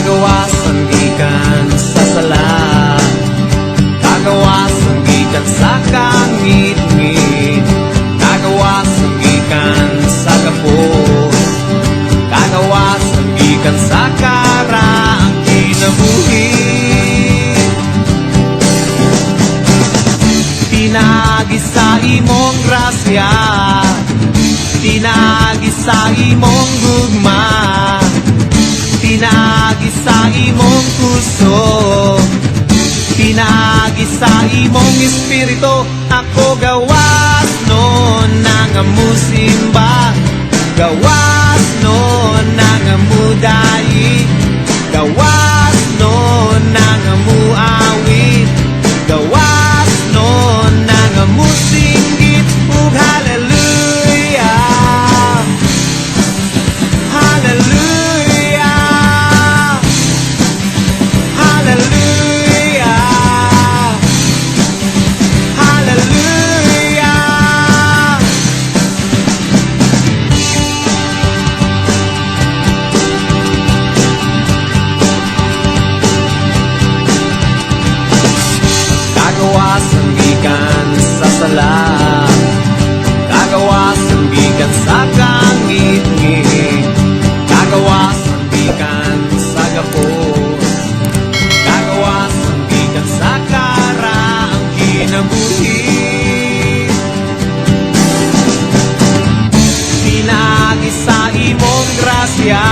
Kagawasan gikan sa sala, kagawasan gikan sa kangit-ngit, kagawasan gikan sa gapos, kagawasan gikan sa karaang kinabuhi. Pinagi sa imong grasya, pinagi sa imong gugma, pinagi sa imong puso, pinagi sa imong espiritu. Ako gawas no nang musimba, gawas no nang mudayi, gawas no nang muawit, gawas no nang musinggit ug hallelujah, hallelujah, hallelujah, hallelujah. Kagawasan gikan sa sala, kagawasan gikan sa kangit-ngit, kagawasan gikan sa gapos, kagawasan gikan sa karaang kinabuhi. Pinagi sa imong grasya,